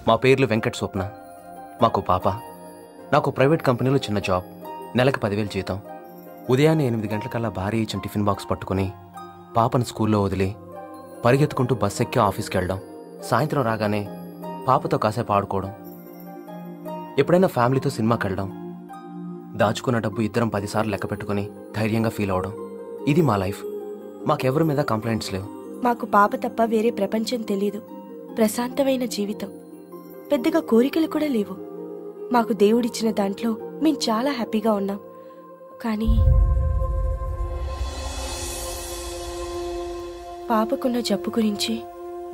మా పేర్లు వెంకట్ స్వప్న. మాకు పాప. నాకు ప్రైవేట్ కంపెనీలో చిన్న జాబ్. నెలకు 10,000 జీతం. ఉదయాన్నే 8 గంటలకల్లా భారీ ఇచ్చిన టిఫిన్ బాక్స్ పట్టుకుని పాపను స్కూల్లో వదిలి పరిగెత్తుకుంటూ బస్ ఎక్కి ఆఫీస్కి వెళ్ళడం. సాయంత్రం రాగానే పాపతో కాసేపు ఆడుకోవడం. ఎప్పుడైనా ఫ్యామిలీతో సినిమాకి వెళ్ళడం. దాచుకున్న డబ్బు ఇద్దరం 10 సార్లు లెక్క పెట్టుకుని ధైర్యంగా ఫీల్ అవడం. ఇది మా లైఫ్. మాకెవరి మీద కంప్లైంట్స్ లేవు. మాకు పాప తప్ప వేరే ప్రపంచం తెలీదు. ప్రశాంతమైన జీవితం. పెద్దగా కోరికలు కూడా లేవు. మాకు దేవుడిచ్చిన దాంట్లో మేము చాలా హ్యాపీగా ఉన్నాం. కానీ పాపకున్న జబ్బు గురించి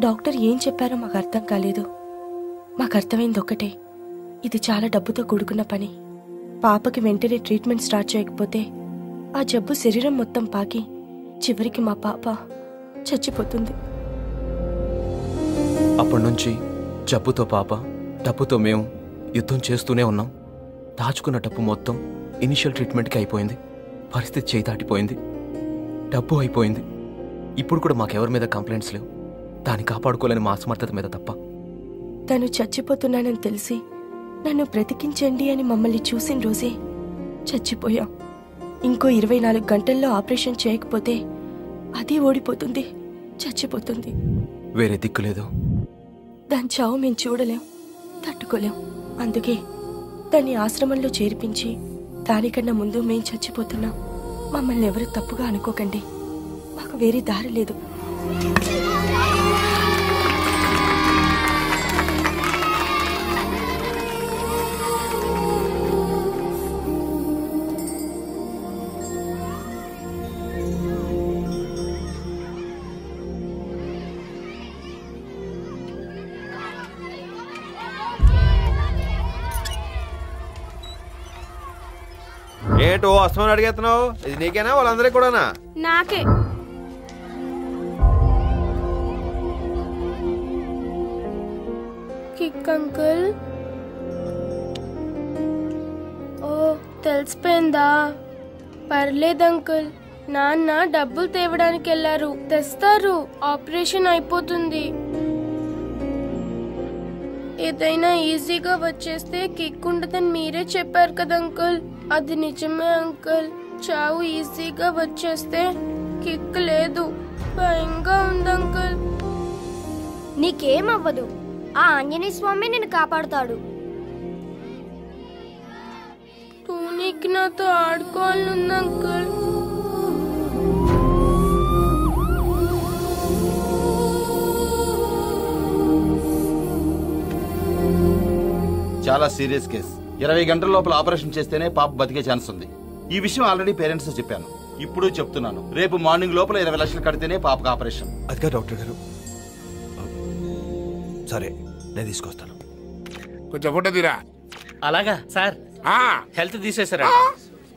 డాక్టర్ ఏం చెప్పారో మాకు అర్థం కాలేదు. మాకు అర్థమైంది ఒక్కటే, ఇది చాలా డబ్బుతో కూడుకున్న పని. పాపకి వెంటనే ట్రీట్మెంట్ స్టార్ట్ చేయకపోతే ఆ జబ్బు శరీరం మొత్తం పాకి చివరికి మా పాప చచ్చిపోతుంది. అప్పటి నుంచి జబ్బుతో పాప, డబ్బుతో మేము యుద్ధం చేస్తూనే ఉన్నాం. దాచుకున్న డబ్బు మొత్తం ఇనిషియల్ ట్రీట్మెంట్కి అయిపోయింది. పరిస్థితి చేయి దాటిపోయింది. డబ్బు అయిపోయింది. ఇప్పుడు కూడా మాకెవరి మీద కంప్లైంట్స్ లేవు. దాన్ని కాపాడుకోలేని మా అసమర్థత మీద తప్ప. తను చచ్చిపోతున్నానని తెలిసి నన్ను బ్రతికించండి అని మమ్మల్ని చూసిన రోజే చచ్చిపోయాం. ఇంకో 24 గంటల్లో ఆపరేషన్ చేయకపోతే అది ఓడిపోతుంది, చచ్చిపోతుంది. వేరే దిక్కు లేదు. దాని చావు మేము చూడలేం, తట్టుకోలేం. అందుకే దాన్ని ఆశ్రమంలో చేర్పించి దానికన్నా ముందు మేం చచ్చిపోతున్నాం. మమ్మల్ని ఎవరు తప్పుగా అనుకోకండి. మాకు వేరే దారి లేదు. ఏంటో అస్తమని అడిగేస్తున్నావు? ఇది నీకేనా వాళ్ళందరికీ కూడానా? నాకే. Kick uncle. ఓ తెలిసిపోయిందా? పర్లేదు అంకుల్. నాన్న డబ్బులు తేవడానికి వెళ్ళారు, తెస్తారు. ఆపరేషన్ అయిపోతుంది. ఏదైనా ఈజీగా వచ్చేస్తే కిక్ ఉండదని మీరే చెప్పారు కదా అంకుల్. అది నిజమే అంకుల్. చావు ఈజీగా వచ్చేస్తే కిక్ లేదు. భయంగా ఉంది అంకుల్. నీకేమవ్వదు. ఆ ఆంజనేయ స్వామి నిన్ను కాపాడుతాడు. టూనీకి నాతో ఆడుకోవాలనుంది అంకుల్. చాలా సీరియస్ కేసు. 20 గంటల లోపల ఆపరేషన్ చేస్తేనే పాప బతికే ఛాన్స్ ఉంది. ఈ విషయం ఆల్రెడీ పేరెంట్స్ చెప్పాను. ఇప్పుడు చెప్తున్నాను, రేపు మార్నింగ్ లోపల 20 లక్షలు కడితేనే పాపకు ఆపరేషన్. అదిగా డాక్టర్ గారు. సరే, నేను తీసుకొస్తాను. కొంచెం ఫోటో తీరా. అలాగా సార్. హెల్త్ తీసేసారా?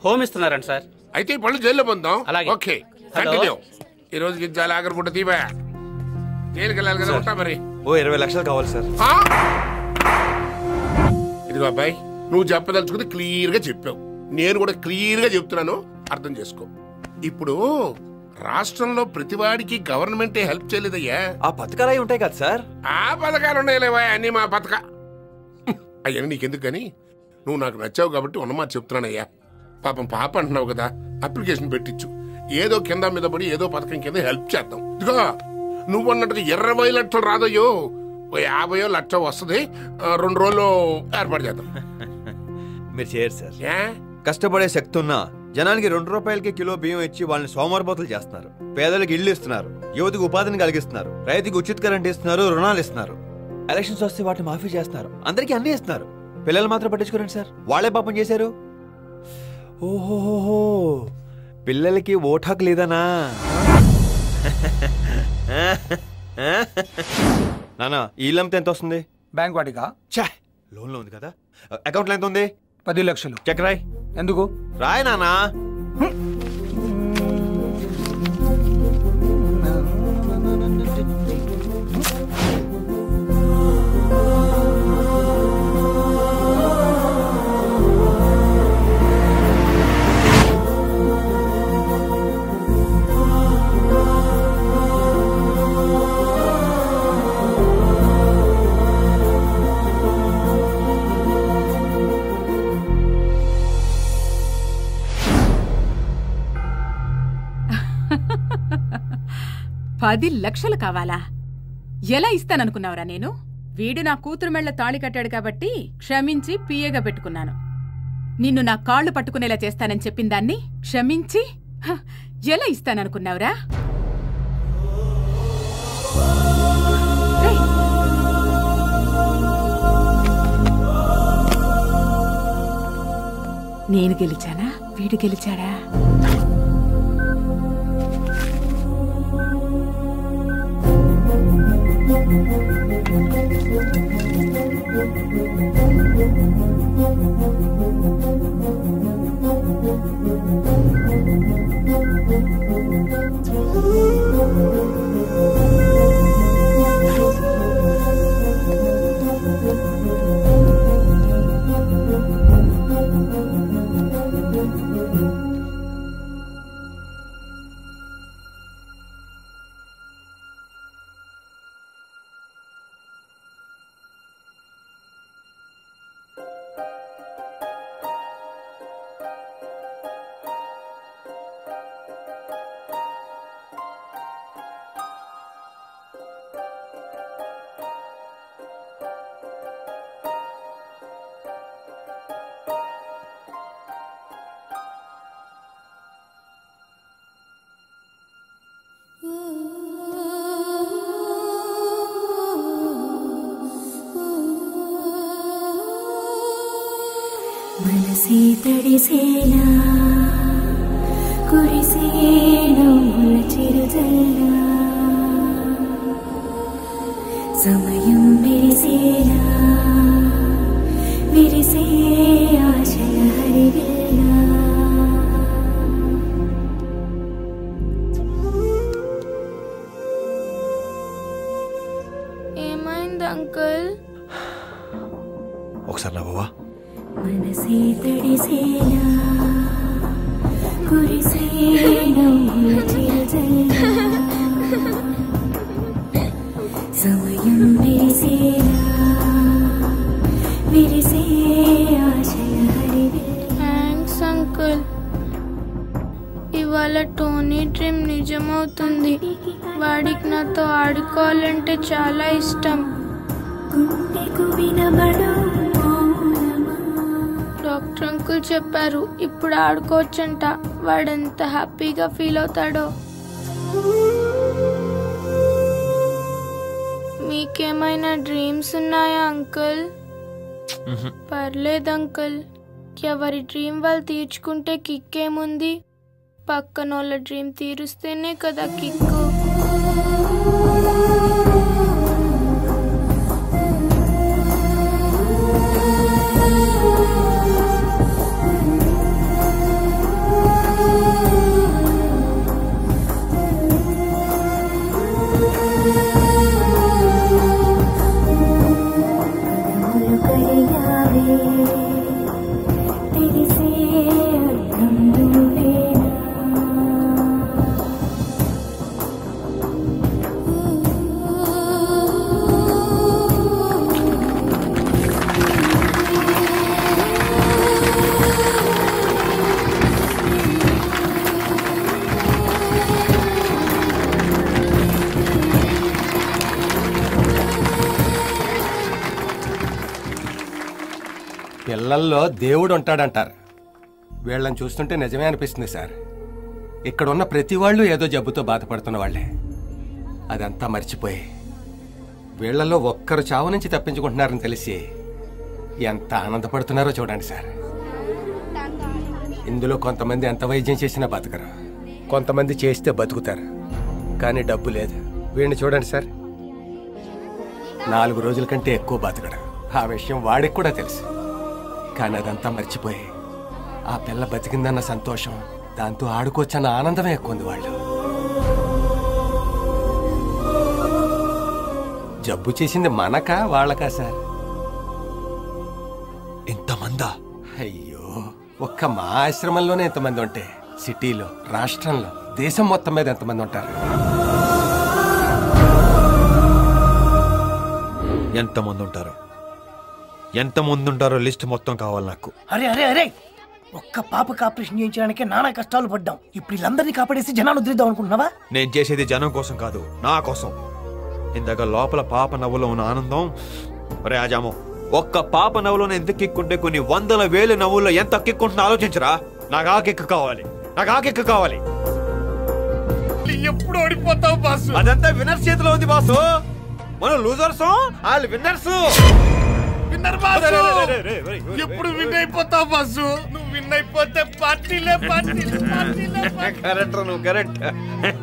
హోమ్ ఇస్తున్నారండి సార్. అయితే పళ్ళు జైల్లో పొందాం. అలాగే. Okay, continue. ఈ రోజుకి చాలా ఆఖరి ఫోటో తీవా. జైలుకి వెళ్ళాలి కదా, ఉంటా మరి. ఓ 20 లక్షలు కావాలి సార్. ఇదిగో అబ్బాయి, నువ్వు చెప్పదలుచుకుంది క్లియర్ గా చెప్పావు. నేను కూడా క్లియర్ గా చెప్తున్నాను, అర్థం చేసుకో. ఇప్పుడు రాష్ట్రంలో ప్రతివాడికి గవర్నమెంటే హెల్ప్ చేయలేదయ్యా. ఆ పథకాలు అవి ఉంటాయి కదా సార్. ఆ పథకాలు ఉన్నాయిలేవా, అన్ని మా పథక అయ్యా. నీకెందుకు కానీ నువ్వు నాకు నచ్చావు కాబట్టి ఉన్నమాట చెప్తున్నానయ్యా. పాపం పాప అంటున్నావు కదా, అప్లికేషన్ పెట్టించు. ఏదో కింద మీద పడి ఏదో పథకం కింద హెల్ప్ చేద్దాం. ఇదిగో నువ్వు అన్నట్టుగా 20 లక్షలు రాదయ్యో, 50 లక్షలు వస్తుంది. 2 రోజుల్లో ఏర్పాటు చేద్దాం. మీరు చేయరు సార్. కష్టపడే శక్తి ఉన్నా జనానికి 2 రూపాయలకి కిలో బియ్యం ఇచ్చి వాళ్ళని సోమవారపోతులు చేస్తున్నారు. పేదలకు ఇళ్లు ఇస్తున్నారు, యువతకు ఉపాధిని కలిగిస్తున్నారు, రైతుకి ఉచిత కరెంట్ ఇస్తున్నారు, రుణాలు ఇస్తున్నారు. ఎలక్షన్స్ వస్తే వాటిని మాఫీ చేస్తున్నారు, అందరికీ అన్ని ఇస్తున్నారు. పిల్లలు మాత్రం పట్టించుకోరండి సార్. వాళ్ళే పాపం చేశారు. ఓహోహో, పిల్లలకి ఓటు హక్కు లేదనా? నానా, ఈ ఇల్లంతా ఎంత వస్తుంది? బ్యాంక్ వాటికా? ఛా, లోన్లో ఉంది కదా. అకౌంట్లో ఎంత ఉంది? 10 లక్షలు. చెక్ రాయ్. ఎందుకు? రాయ్ నానా. 10 లక్షలు కావాలా? ఎలా ఇస్తాననుకున్నావురా నేను? వీడు నా కూతురు మెళ్ళ తాళి కట్టాడు కాబట్టి క్షమించి పిఏగా పెట్టుకున్నాను. నిన్ను నా కాళ్ళు పట్టుకునేలా చేస్తానని చెప్పిన దాన్ని క్షమించి ఎలా ఇస్తాననుకున్నావురా? నేను గెలిచానా? వీడు గెలిచాడా? మనసే తడిసేలా కురిసేను చిరుజల్లా సమయం విరిసేలా విరిసే ఆశల హరివిల్లా ఏమైంది అంకుల్? ఒకసారి నా బావా. మనసే తడిసేలా కురిసేను చిరుజల్లా సమయం విరిసేలా విరిసే ఆశల హరివిల్లా. Thanks uncle. ఇవాళ టోనీ డ్రీమ్ నిజమవుతుంది. వాడికి నాతో ఆడుకోవాలంటే చాలా ఇష్టం. గుండెకు వినబడు డాక్టర్ అంకుల్ చెప్పారు ఇప్పుడు ఆడుకోవచ్చంట. వాడెంత హ్యాపీగా ఫీల్ అవుతాడో. మీకేమైనా డ్రీమ్స్ ఉన్నాయా అంకుల్? పర్లేదు అంకుల్, ఎవరి డ్రీమ్ వాళ్ళు తీర్చుకుంటే కిక్కేముంది? పక్కనోళ్ళ డ్రీమ్ తీరుస్తేనే కదా కిక్కు. పిల్లల్లో దేవుడు ఉంటాడంటారు. వీళ్ళని చూస్తుంటే నిజమే అనిపిస్తుంది సార్. ఇక్కడున్న ప్రతి వాళ్ళు ఏదో జబ్బుతో బాధపడుతున్న వాళ్లే. అదంతా మర్చిపోయి వీళ్లలో ఒక్కరు చావు నుంచి తప్పించుకుంటున్నారని తెలిసి ఎంత ఆనందపడుతున్నారో చూడండి సార్. ఇందులో కొంతమంది ఎంత వైద్యం చేసినా బతకరు, కొంతమంది చేస్తే బతుకుతారు. కానీ డబ్బు లేదు. వీడిని చూడండి సార్, 4 రోజుల కంటే ఎక్కువ బతకడు. ఆ విషయం వాడికి కూడా తెలుసు. కానీ అదంతా మర్చిపోయి ఆ పిల్ల బతికిందన్న సంతోషం, దాంతో ఆడుకోవచ్చన్న ఆనందమే ఎక్కువ ఉంది వాళ్ళు. జబ్బు చేసింది మనకా వాళ్ళకా సార్? ఇంతమందా? అయ్యో, ఒక్క మా ఆశ్రమంలోనే ఎంతమంది ఉంటే సిటీలో, రాష్ట్రంలో, దేశం మొత్తం మీద ఎంతమంది ఉంటారు? ఎంతమంది ఉంటారో లిస్ట్ మొత్తం కావాలి నాకు. అరే అరే అరే, ఒక్క పాపకి ఆపరేషన్ చేయించడానికే నానా కష్టాలు పడ్డాం. ఇప్పుడు వీళ్ళందరినీ కాపాడేసి జనాలు వదిలేద్దాం అనుకుంటున్నావా? నేను చేసేది జనం కోసం కాదు, నా కోసం. ఇందాక లోపల పాప నవ్వులో ఉన్న ఆనందం. ఒరే ఆజాము, ఒక్క పాప నవ్వులో ఎంత కిక్కుంటే కొన్ని 100,000 నవ్వుల్లో ఎంత కిక్కుంటున్నా ఆలోచించరా. నాకు ఆ కిక్ కావాలి, నాకు ఆ కిక్ కావాలి. ఎప్పుడు ఓడిపోతావు బాసు? అదంతా విన్నర్స్ చేతిలో ఉంది బాసు. మనం లూజర్స్, వాళ్ళు విన్నర్స్. Winner boss. ఎప్పుడు విన్ అయిపోతావు బాసు? నువ్వు విన్ అయిపోతే పార్టీలే. కరెక్ట్, నువ్వు కరెక్ట్.